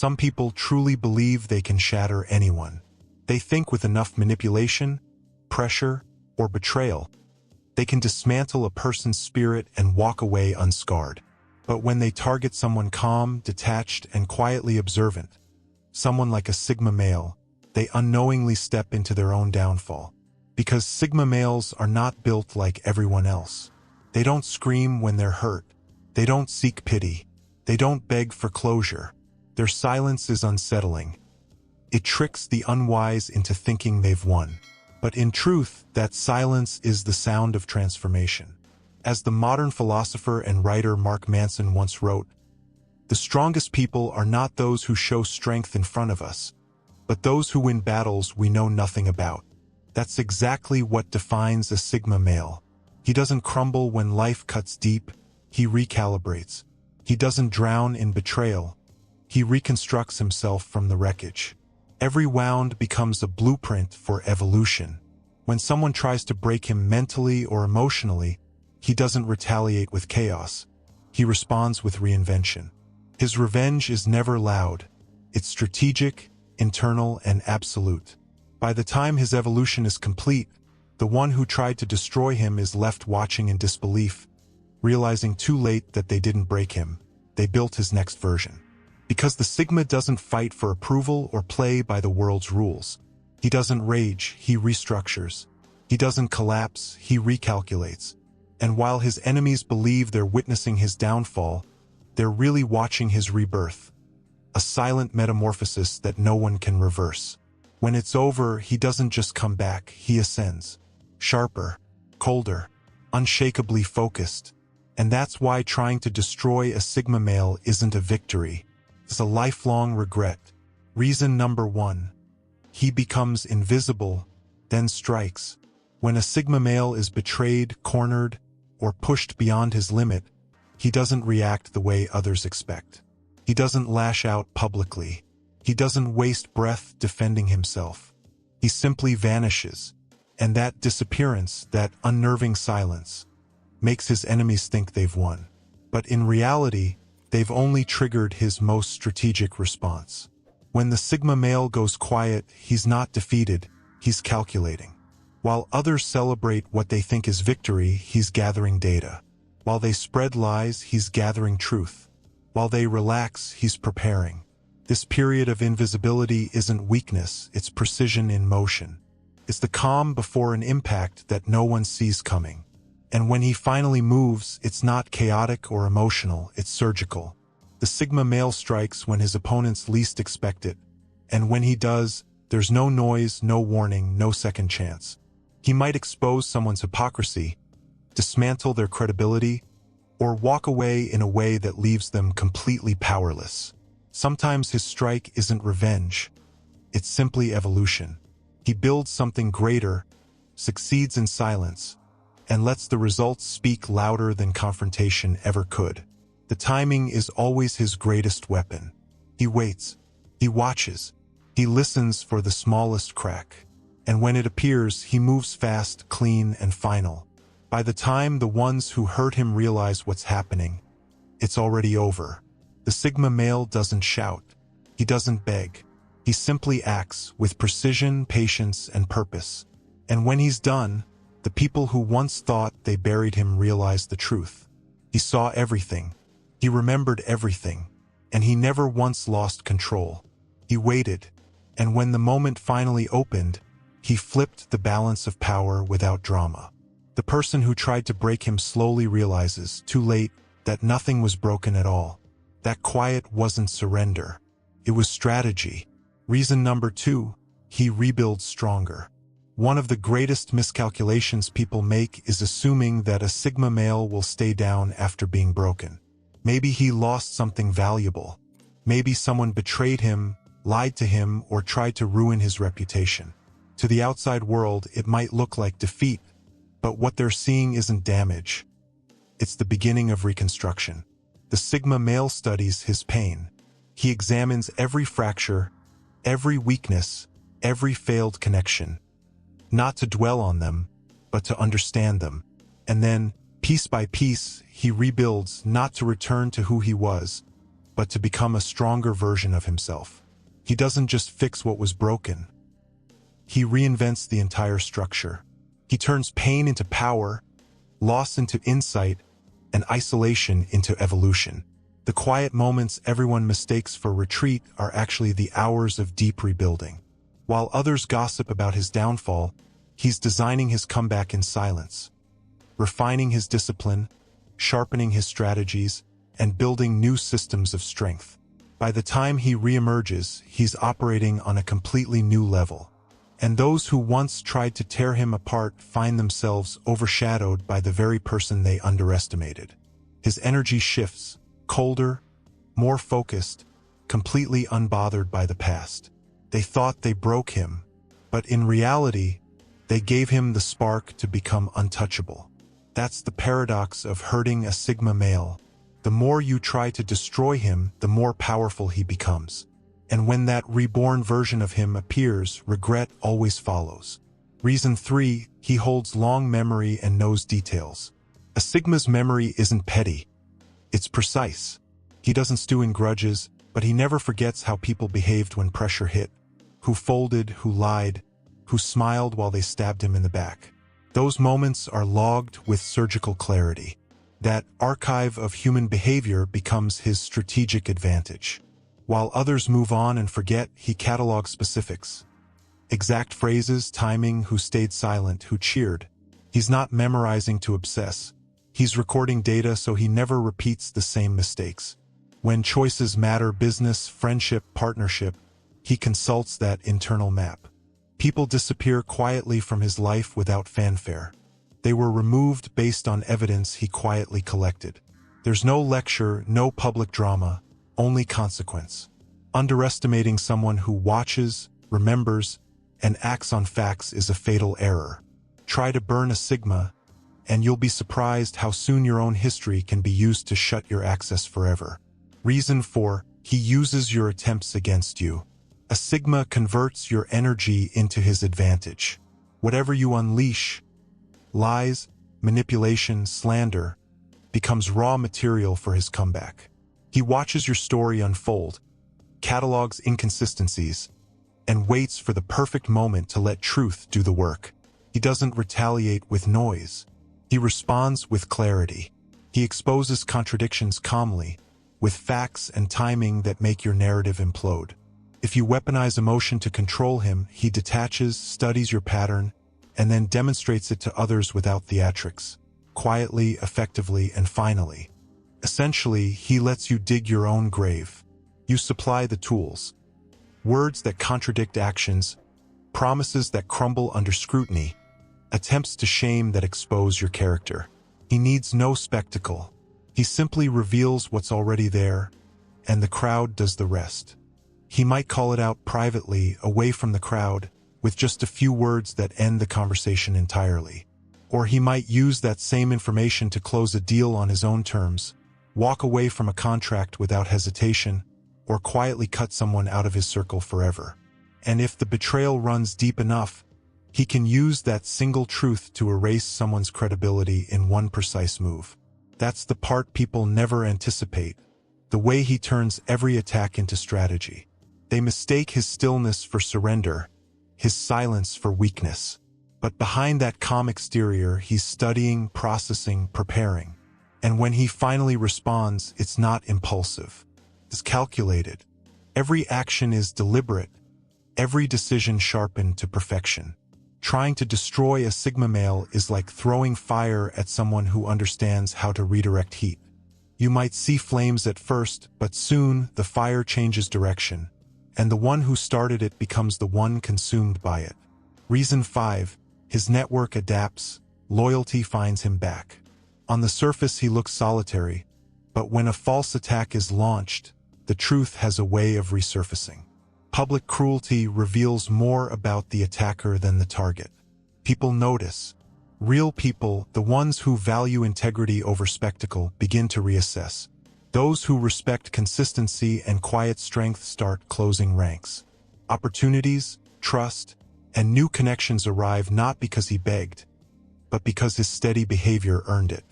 Some people truly believe they can shatter anyone. They think with enough manipulation, pressure, or betrayal, they can dismantle a person's spirit and walk away unscarred. But when they target someone calm, detached, and quietly observant, someone like a Sigma male, they unknowingly step into their own downfall. Because Sigma males are not built like everyone else. They don't scream when they're hurt. They don't seek pity. They don't beg for closure. Their silence is unsettling. It tricks the unwise into thinking they've won. But in truth, that silence is the sound of transformation. As the modern philosopher and writer Mark Manson once wrote, "The strongest people are not those who show strength in front of us, but those who win battles we know nothing about." That's exactly what defines a Sigma male. He doesn't crumble when life cuts deep, he recalibrates. He doesn't drown in betrayal, he reconstructs himself from the wreckage. Every wound becomes a blueprint for evolution. When someone tries to break him mentally or emotionally, he doesn't retaliate with chaos. He responds with reinvention. His revenge is never loud. It's strategic, internal, and absolute. By the time his evolution is complete, the one who tried to destroy him is left watching in disbelief, realizing too late that they didn't break him. They built his next version. Because the Sigma doesn't fight for approval or play by the world's rules. He doesn't rage, he restructures. He doesn't collapse, he recalculates. And while his enemies believe they're witnessing his downfall, they're really watching his rebirth. A silent metamorphosis that no one can reverse. When it's over, he doesn't just come back, he ascends. Sharper, colder, unshakably focused. And that's why trying to destroy a Sigma male isn't a victory. It's a lifelong regret. Reason number 1. He becomes invisible, then strikes. When a Sigma male is betrayed, cornered, or pushed beyond his limit, he doesn't react the way others expect. He doesn't lash out publicly. He doesn't waste breath defending himself. He simply vanishes. And that disappearance, that unnerving silence, makes his enemies think they've won. But in reality, they've only triggered his most strategic response. When the Sigma male goes quiet, he's not defeated, he's calculating. While others celebrate what they think is victory, he's gathering data. While they spread lies, he's gathering truth. While they relax, he's preparing. This period of invisibility isn't weakness, it's precision in motion. It's the calm before an impact that no one sees coming. And when he finally moves, it's not chaotic or emotional, it's surgical. The Sigma male strikes when his opponents least expect it. And when he does, there's no noise, no warning, no second chance. He might expose someone's hypocrisy, dismantle their credibility, or walk away in a way that leaves them completely powerless. Sometimes his strike isn't revenge. It's simply evolution. He builds something greater, succeeds in silence, and lets the results speak louder than confrontation ever could. The timing is always his greatest weapon. He waits, he watches, he listens for the smallest crack. And when it appears, he moves fast, clean, and final. By the time the ones who hurt him realize what's happening, it's already over. The Sigma male doesn't shout. He doesn't beg. He simply acts with precision, patience, and purpose. And when he's done, the people who once thought they buried him realize the truth. He saw everything. He remembered everything. And he never once lost control. He waited. And when the moment finally opened, he flipped the balance of power without drama. The person who tried to break him slowly realizes, too late, that nothing was broken at all. That quiet wasn't surrender. It was strategy. Reason number 2, he rebuilds stronger. One of the greatest miscalculations people make is assuming that a Sigma male will stay down after being broken. Maybe he lost something valuable. Maybe someone betrayed him, lied to him, or tried to ruin his reputation. To the outside world, it might look like defeat, but what they're seeing isn't damage. It's the beginning of reconstruction. The Sigma male studies his pain. He examines every fracture, every weakness, every failed connection. Not to dwell on them, but to understand them. And then, piece by piece, he rebuilds not to return to who he was, but to become a stronger version of himself. He doesn't just fix what was broken. He reinvents the entire structure. He turns pain into power, loss into insight, and isolation into evolution. The quiet moments everyone mistakes for retreat are actually the hours of deep rebuilding. While others gossip about his downfall, he's designing his comeback in silence, refining his discipline, sharpening his strategies, and building new systems of strength. By the time he reemerges, he's operating on a completely new level. And those who once tried to tear him apart find themselves overshadowed by the very person they underestimated. His energy shifts, colder, more focused, completely unbothered by the past. They thought they broke him, but in reality, they gave him the spark to become untouchable. That's the paradox of hurting a Sigma male. The more you try to destroy him, the more powerful he becomes. And when that reborn version of him appears, regret always follows. Reason 3, he holds long memory and knows details. A Sigma's memory isn't petty. It's precise. He doesn't stew in grudges, but he never forgets how people behaved when pressure hit. Who folded, who lied, who smiled while they stabbed him in the back. Those moments are logged with surgical clarity. That archive of human behavior becomes his strategic advantage. While others move on and forget, he catalogs specifics. Exact phrases, timing, who stayed silent, who cheered. He's not memorizing to obsess. He's recording data so he never repeats the same mistakes. When choices matter, business, friendship, partnership, he consults that internal map. People disappear quietly from his life without fanfare. They were removed based on evidence he quietly collected. There's no lecture, no public drama, only consequence. Underestimating someone who watches, remembers, and acts on facts is a fatal error. Try to burn a Sigma, and you'll be surprised how soon your own history can be used to shut your access forever. Reason 4, he uses your attempts against you. A Sigma converts your energy into his advantage. Whatever you unleash, lies, manipulation, slander, becomes raw material for his comeback. He watches your story unfold, catalogs inconsistencies, and waits for the perfect moment to let truth do the work. He doesn't retaliate with noise. He responds with clarity. He exposes contradictions calmly, with facts and timing that make your narrative implode. If you weaponize emotion to control him, he detaches, studies your pattern, and then demonstrates it to others without theatrics, quietly, effectively, and finally. Essentially, he lets you dig your own grave. You supply the tools. Words that contradict actions, promises that crumble under scrutiny, attempts to shame that expose your character. He needs no spectacle. He simply reveals what's already there, and the crowd does the rest. He might call it out privately, away from the crowd, with just a few words that end the conversation entirely. Or he might use that same information to close a deal on his own terms, walk away from a contract without hesitation, or quietly cut someone out of his circle forever. And if the betrayal runs deep enough, he can use that single truth to erase someone's credibility in one precise move. That's the part people never anticipate, the way he turns every attack into strategy. They mistake his stillness for surrender, his silence for weakness. But behind that calm exterior, he's studying, processing, preparing. And when he finally responds, it's not impulsive. It's calculated. Every action is deliberate, every decision sharpened to perfection. Trying to destroy a Sigma male is like throwing fire at someone who understands how to redirect heat. You might see flames at first, but soon the fire changes direction, and the one who started it becomes the one consumed by it. Reason 5, his network adapts, loyalty finds him back. On the surface he looks solitary, but when a false attack is launched, the truth has a way of resurfacing. Public cruelty reveals more about the attacker than the target. People notice. Real people, the ones who value integrity over spectacle, begin to reassess. Those who respect consistency and quiet strength start closing ranks. Opportunities, trust, and new connections arrive not because he begged, but because his steady behavior earned it.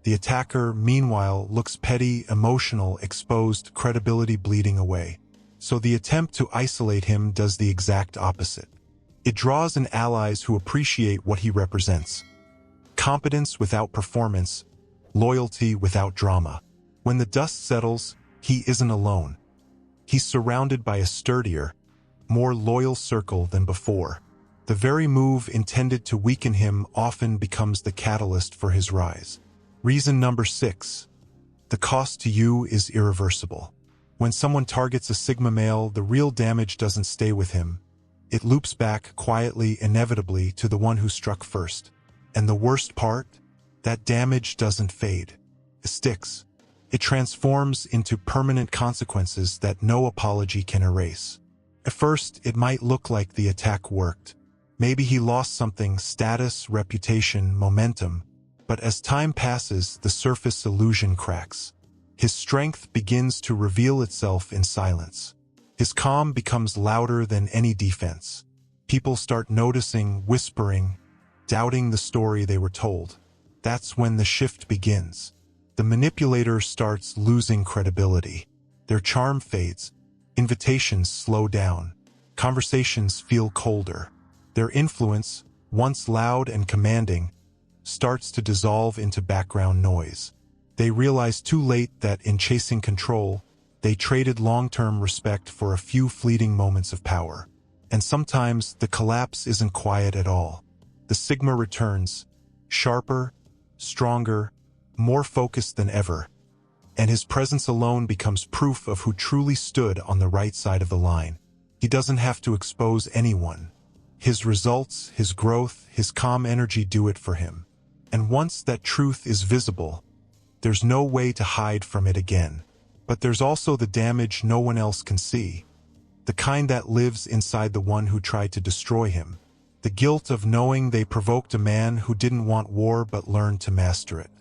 The attacker, meanwhile, looks petty, emotional, exposed, credibility bleeding away. So the attempt to isolate him does the exact opposite. It draws in allies who appreciate what he represents. Competence without performance, loyalty without drama. When the dust settles, he isn't alone. He's surrounded by a sturdier, more loyal circle than before. The very move intended to weaken him often becomes the catalyst for his rise. Reason number 6. The cost to you is irreversible. When someone targets a Sigma male, the real damage doesn't stay with him. It loops back quietly, inevitably, to the one who struck first. And the worst part? That damage doesn't fade. It sticks. It transforms into permanent consequences that no apology can erase. At first, it might look like the attack worked. Maybe he lost something: status, reputation, momentum. But as time passes, the surface illusion cracks. His strength begins to reveal itself in silence. His calm becomes louder than any defense. People start noticing, whispering, doubting the story they were told. That's when the shift begins. The manipulator starts losing credibility. Their charm fades. Invitations slow down. Conversations feel colder. Their influence, once loud and commanding, starts to dissolve into background noise. They realize too late that in chasing control, they traded long-term respect for a few fleeting moments of power. And sometimes the collapse isn't quiet at all. The Sigma returns, sharper, stronger, more focused than ever. And his presence alone becomes proof of who truly stood on the right side of the line. He doesn't have to expose anyone. His results, his growth, his calm energy do it for him. And once that truth is visible, there's no way to hide from it again. But there's also the damage no one else can see. The kind that lives inside the one who tried to destroy him. The guilt of knowing they provoked a man who didn't want war but learned to master it.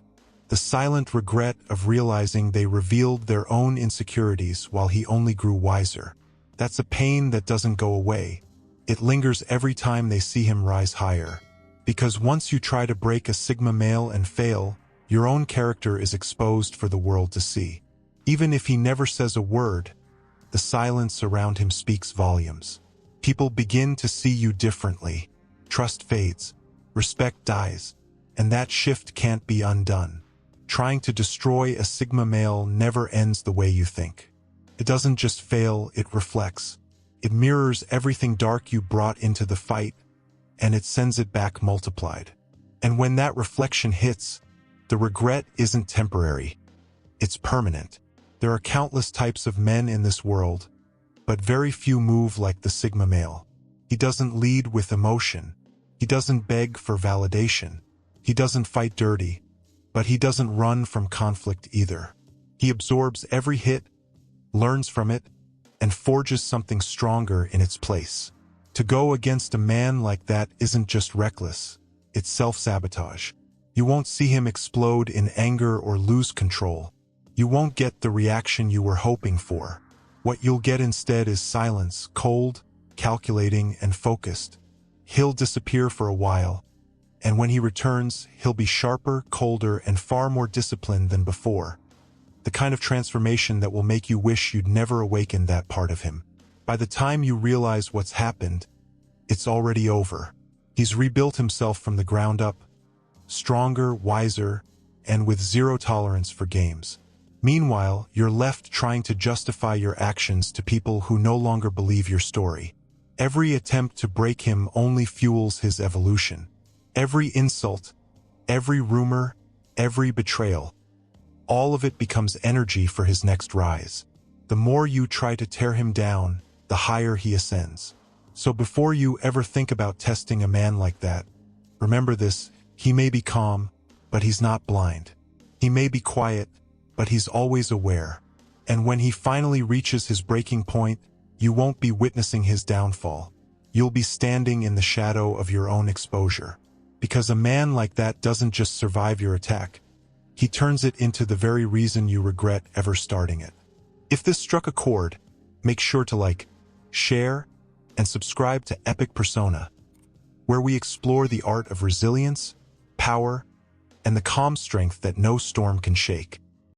The silent regret of realizing they revealed their own insecurities while he only grew wiser. That's a pain that doesn't go away. It lingers every time they see him rise higher. Because once you try to break a Sigma male and fail, your own character is exposed for the world to see. Even if he never says a word, the silence around him speaks volumes. People begin to see you differently. Trust fades. Respect dies. And that shift can't be undone. Trying to destroy a Sigma male never ends the way you think. It doesn't just fail, it reflects. It mirrors everything dark you brought into the fight, and it sends it back multiplied. And when that reflection hits, the regret isn't temporary. It's permanent. There are countless types of men in this world, but very few move like the Sigma male. He doesn't lead with emotion. He doesn't beg for validation. He doesn't fight dirty, but he doesn't run from conflict either. He absorbs every hit, learns from it, and forges something stronger in its place. To go against a man like that isn't just reckless, it's self-sabotage. You won't see him explode in anger or lose control. You won't get the reaction you were hoping for. What you'll get instead is silence, cold, calculating, and focused. He'll disappear for a while, and when he returns, he'll be sharper, colder, and far more disciplined than before. The kind of transformation that will make you wish you'd never awakened that part of him. By the time you realize what's happened, it's already over. He's rebuilt himself from the ground up, stronger, wiser, and with zero tolerance for games. Meanwhile, you're left trying to justify your actions to people who no longer believe your story. Every attempt to break him only fuels his evolution. Every insult, every rumor, every betrayal, all of it becomes energy for his next rise. The more you try to tear him down, the higher he ascends. So before you ever think about testing a man like that, remember this: he may be calm, but he's not blind. He may be quiet, but he's always aware. And when he finally reaches his breaking point, you won't be witnessing his downfall. You'll be standing in the shadow of your own exposure. Because a man like that doesn't just survive your attack, he turns it into the very reason you regret ever starting it. If this struck a chord, make sure to like, share, and subscribe to Epic Persona, where we explore the art of resilience, power, and the calm strength that no storm can shake.